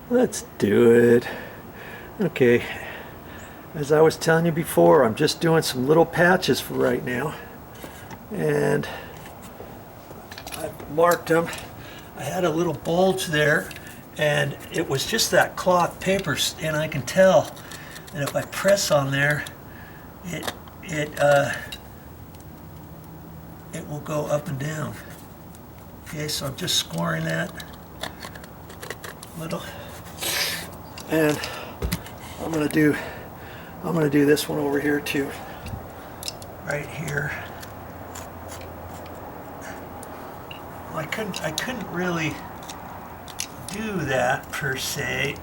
Let's do it. Okay, as I was telling you before, I'm just doing some little patches for right now, and I've marked them. I had a little bulge there, and it was just that cloth paper, and I can tell that if I press on there, it will go up and down. Okay, so I'm just scoring that little, and I'm gonna do this one over here too, right here. Well, I couldn't really do that per se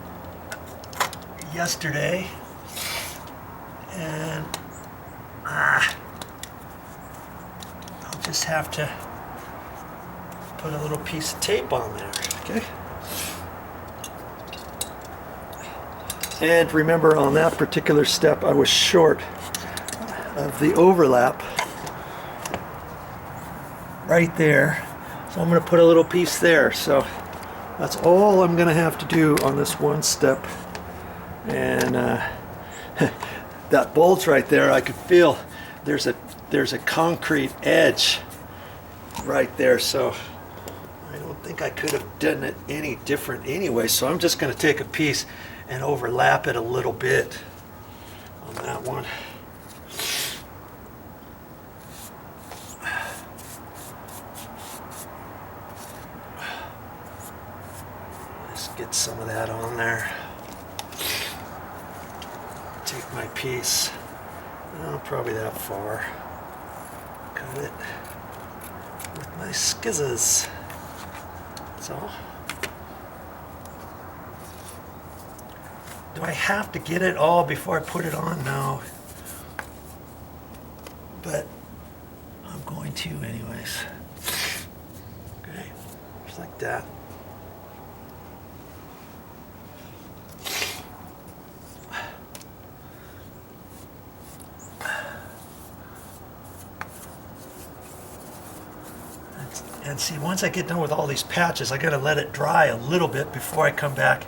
yesterday, and I'll just have to put a little piece of tape on there. Okay. And remember, on that particular step, I was short of the overlap right there. So I'm going to put a little piece there. So that's all I'm going to have to do on this one step. And that bulge right there, I could feel there's a concrete edge right there. So I don't think I could have done it any different anyway. So I'm just going to take a piece and overlap it a little bit on that one. Just get some of that on there. Take my piece, probably that far. Cut it with my skizzes. That's all. Do I have to get it all before I put it on? No. But I'm going to anyways. Okay, just like that. And see, once I get done with all these patches, I gotta let it dry a little bit before I come back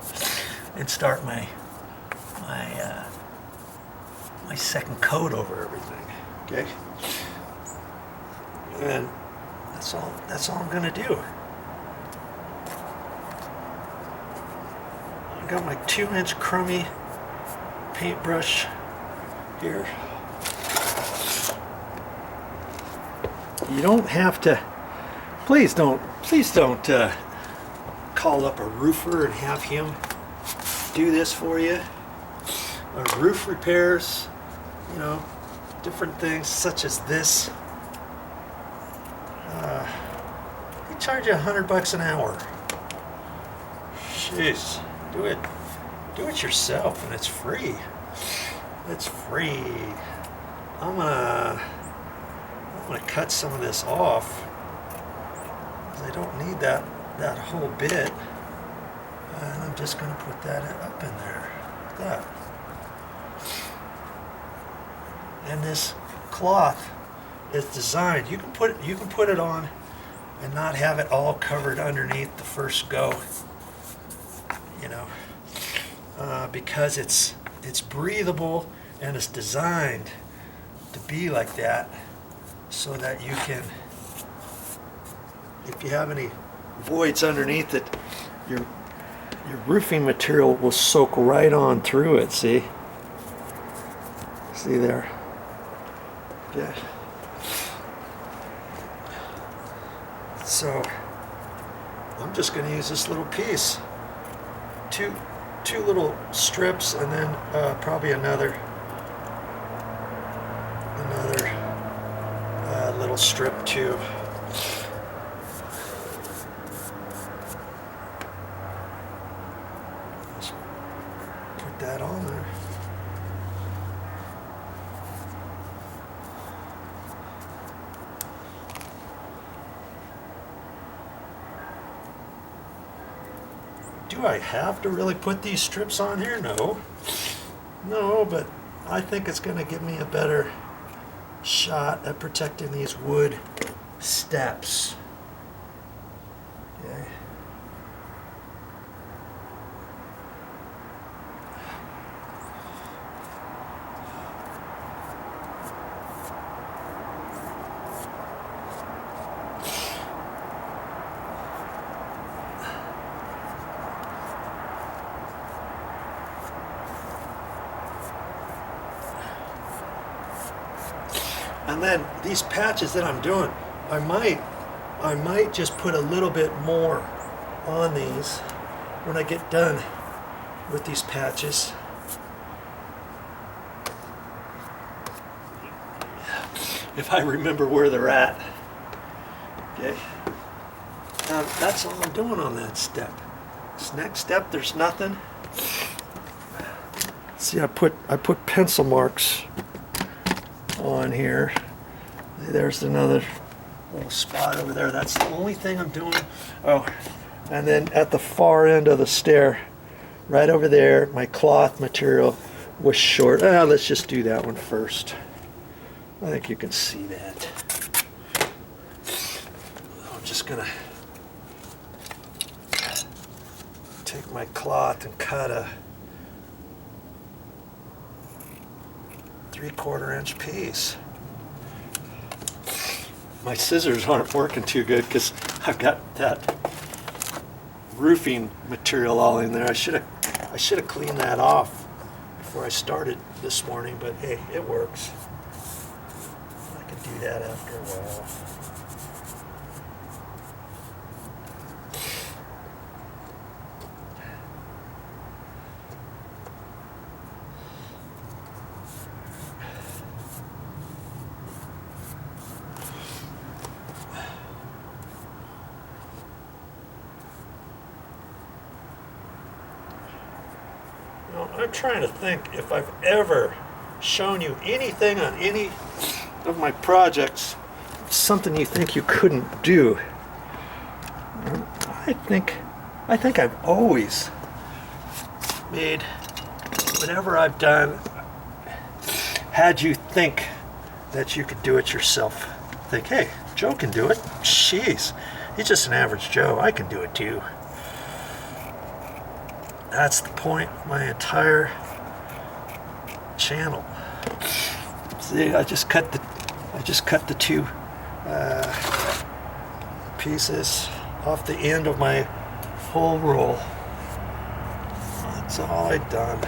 and start my second coat over everything. Okay, and that's all I'm gonna do. I got my 2-inch crummy paintbrush here. You don't have to. Please don't call up a roofer and have him do this for you. Roof repairs, you know, different things such as this. They charge you $100 an hour. Jeez, do it yourself, and it's free. It's free. I'm gonna cut some of this off. I don't need that whole bit, and I'm just going to put that up in there, like that. And this cloth is designed. You can put it on and not have it all covered underneath the first go. You know, because it's breathable and it's designed to be like that, so that you can. If you have any voids underneath it, your roofing material will soak right on through it. See there? Yeah. So I'm just going to use this little piece, two little strips, and then probably another little strip too. That on there. Do I have to really put these strips on here? No, but I think it's going to give me a better shot at protecting these wood steps. Okay. And then these patches that I'm doing, I might just put a little bit more on these when I get done with these patches. If I remember where they're at. Okay. Now that's all I'm doing on that step. This next step, there's nothing. See, I put pencil marks on here. There's another little spot over there. That's the only thing I'm doing. Oh, and then at the far end of the stair, right over there, my cloth material was short. Let's just do that one first. I think you can see that. I'm just gonna take my cloth and cut a 3/4 inch piece. My scissors aren't working too good because I've got that roofing material all in there. I should have cleaned that off before I started this morning, but hey, it works. I could do that after a while. I'm trying to think if I've ever shown you anything on any of my projects, something you think you couldn't do. I think I've always made whatever I've done, had you think that you could do it yourself. Think, hey, Joe can do it. Jeez, he's just an average Joe. I can do it too. That's the point of my entire channel. See, I just cut the two pieces off the end of my whole roll. That's all I've done.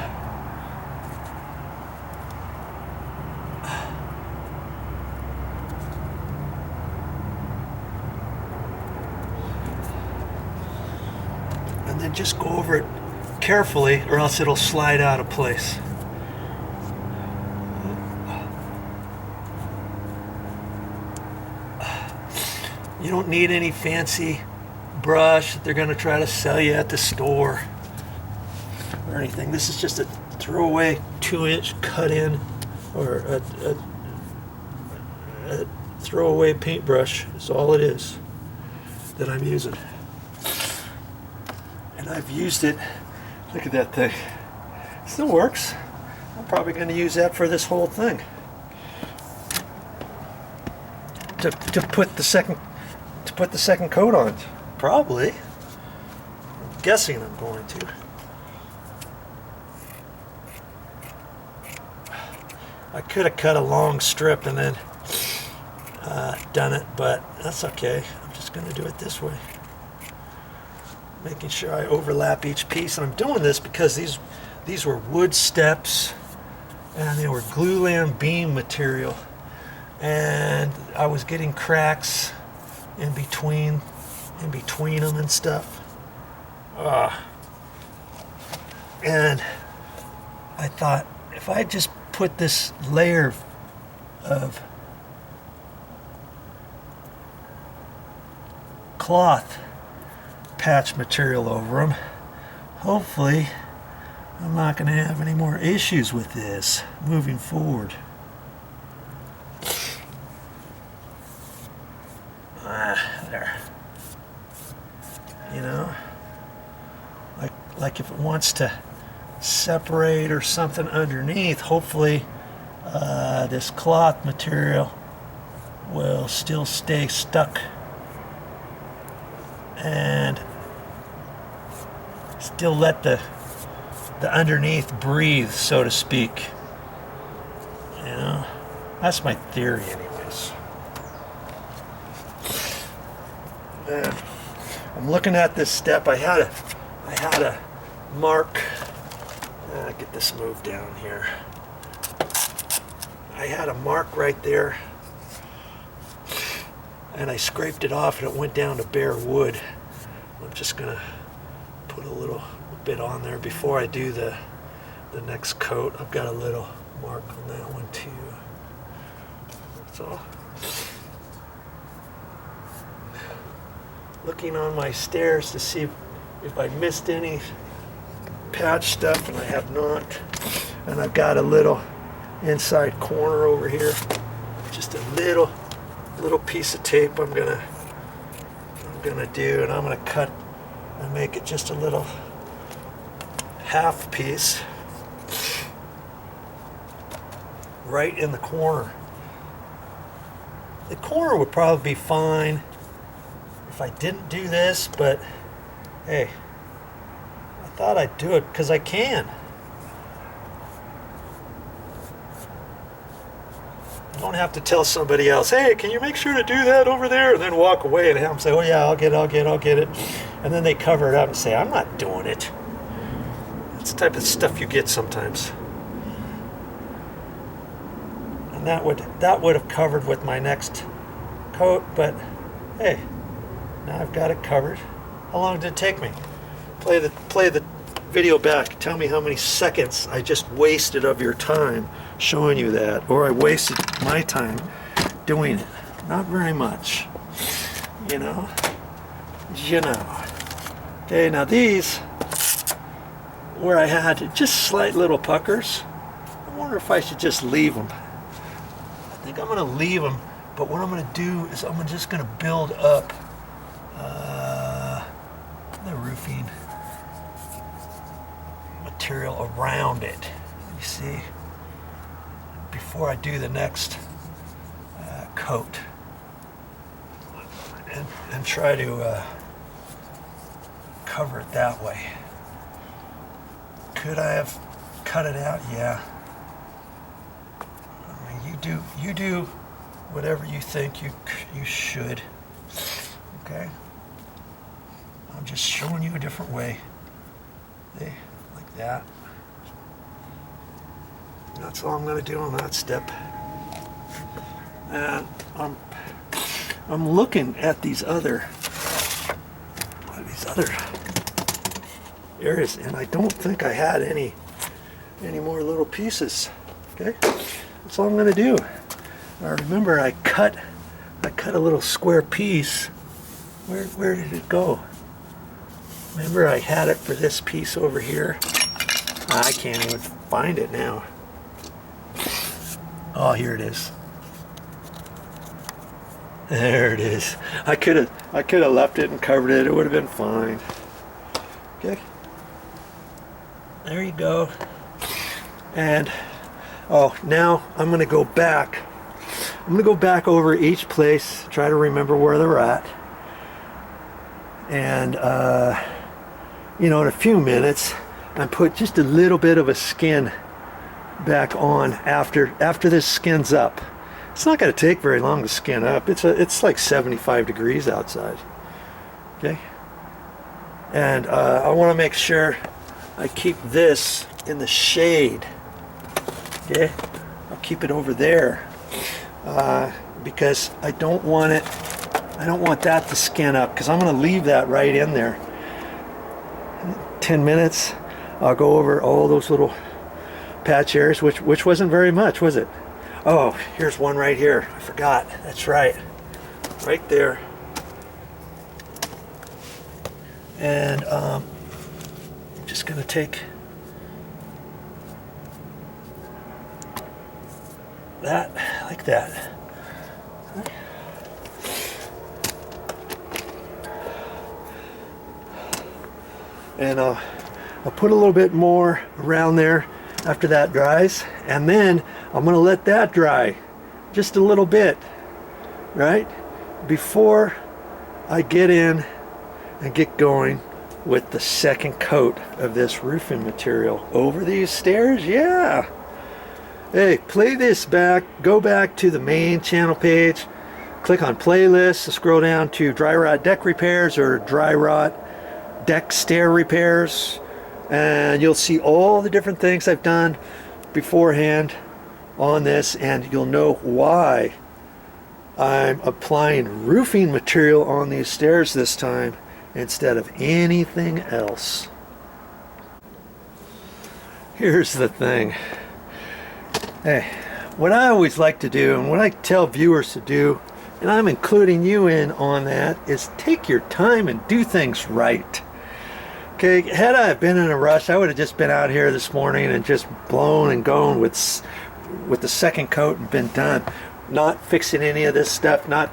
And then just go over it carefully, or else it'll slide out of place. You don't need any fancy brush that they're going to try to sell you at the store or anything. This is just a throwaway 2-inch cut in, or a throwaway paintbrush is all it is that I'm using. And I've used it. Look at that thing. It still works. I'm probably going to use that for this whole thing. To put the second coat on. Probably. I'm guessing I'm going to. I could have cut a long strip and then done it, but that's okay. I'm just going to do it this way. Making sure I overlap each piece, and I'm doing this because these were wood steps and they were glulam beam material, and I was getting cracks in between them and stuff. And I thought, if I just put this layer of cloth patch material over them, hopefully I'm not going to have any more issues with this moving forward. There. You know, like if it wants to separate or something underneath, hopefully this cloth material will still stay stuck and still let the underneath breathe, so to speak. You know, that's my theory anyways. I'm looking at this step. I had a mark. Get this moved down here. I had a mark right there and I scraped it off and it went down to bare wood. I'm just gonna put a little bit on there before I do the next coat. I've got a little mark on that one too. That's all. Looking on my stairs to see if I missed any patch stuff, and I have not. And I've got a little inside corner over here, just a little piece of tape I'm gonna do, and I'm gonna cut and make it just a little half piece right in the corner. The corner would probably be fine if I didn't do this, but hey, I thought I'd do it because I can. I don't have to tell somebody else, hey, can you make sure to do that over there, and then walk away and have them say, oh yeah, I'll get it, and then they cover it up and say, I'm not doing it. That's the type of stuff you get sometimes. And that would have covered with my next coat, but hey, now I've got it covered. How long did it take me? Play the video back. Tell me how many seconds I just wasted of your time showing you that, or I wasted my time doing it. Not very much, you know. Okay, now these, where I had just slight little puckers, I wonder if I should just leave them. I think I'm going to leave them, but what I'm going to do is I'm just going to build up the roofing material around it. You see, before I do the next coat, and try to cover it that way. Could I have cut it out? Yeah. I mean, you do whatever you think you should. Okay. I'm just showing you a different way. See, like that. That's all I'm going to do on that step. And I'm looking at these other areas, and I don't think I had any more little pieces. Okay, that's all I'm going to do. I remember I cut a little square piece. Where did it go? Remember I had it for this piece over here. I can't even find it now. Oh, here it is. There it is. I could have left it and covered it. It would have been fine. Okay. There you go. And oh, now I'm going to go back. I'm going to go back over each place, try to remember where they're at. And you know, in a few minutes, I put just a little bit of a skin back on after this skins up. It's not going to take very long to skin up. It's like 75 degrees outside. Okay. And I want to make sure I keep this in the shade. Okay. I'll keep it over there because I don't want that to skin up, because I'm going to leave that right in there. 10 minutes, I'll go over all those little patch areas, which wasn't very much, was it? Oh, here's one right here. I forgot. That's right. Right there. And I'm just going to take that like that. And I'll put a little bit more around there after that dries, and then I'm going to let that dry just a little bit, right, before I get in and get going with the second coat of this roofing material over these stairs. Yeah. Hey, play this back, go back to the main channel page, click on playlists, scroll down to dry rot deck repairs or dry rot deck stair repairs, and you'll see all the different things I've done beforehand on this, and you'll know why I'm applying roofing material on these stairs this time instead of anything else. Here's the thing. Hey, what I always like to do, and what I tell viewers to do, and I'm including you in on that, is take your time and do things right. Okay, had I been in a rush, I would have just been out here this morning and just blown and going with the second coat and been done. Not fixing any of this stuff, not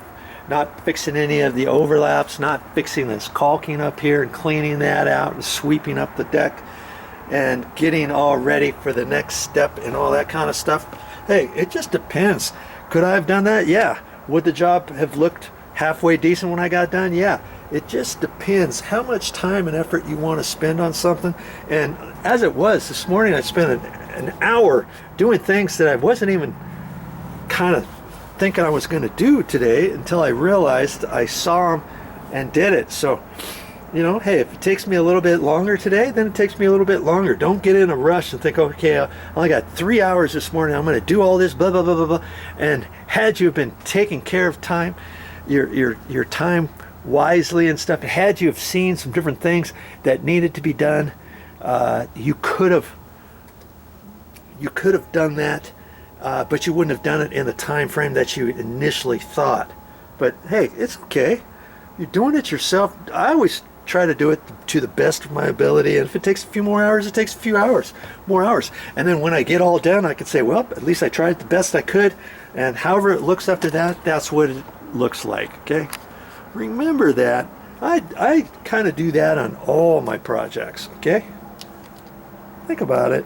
fixing any of the overlaps, not fixing this caulking up here and cleaning that out and sweeping up the deck and getting all ready for the next step and all that kind of stuff. Hey, it just depends. Could I have done that? Yeah. Would the job have looked halfway decent when I got done? Yeah. It just depends how much time and effort you want to spend on something. And as it was this morning, I spent an hour doing things that I wasn't even kind of thinking I was going to do today until I realized I saw them and did it. So, you know, hey, if it takes me a little bit longer today, then it takes me a little bit longer. Don't get in a rush and think, okay, I only got 3 hours this morning, I'm going to do all this, blah, blah, blah, blah, blah. And had you been taking care of time, your time wisely and stuff, had you have seen some different things that needed to be done, you could have done that, but you wouldn't have done it in the time frame that you initially thought. But hey, it's okay. You're doing it yourself. I always try to do it to the best of my ability, and if it takes a few more hours, it takes a few more hours. And then when I get all done, I can say, well, at least I tried the best I could, and however it looks after that, that's what it looks like. Okay, remember that. I kind of do that on all my projects. Okay, think about it.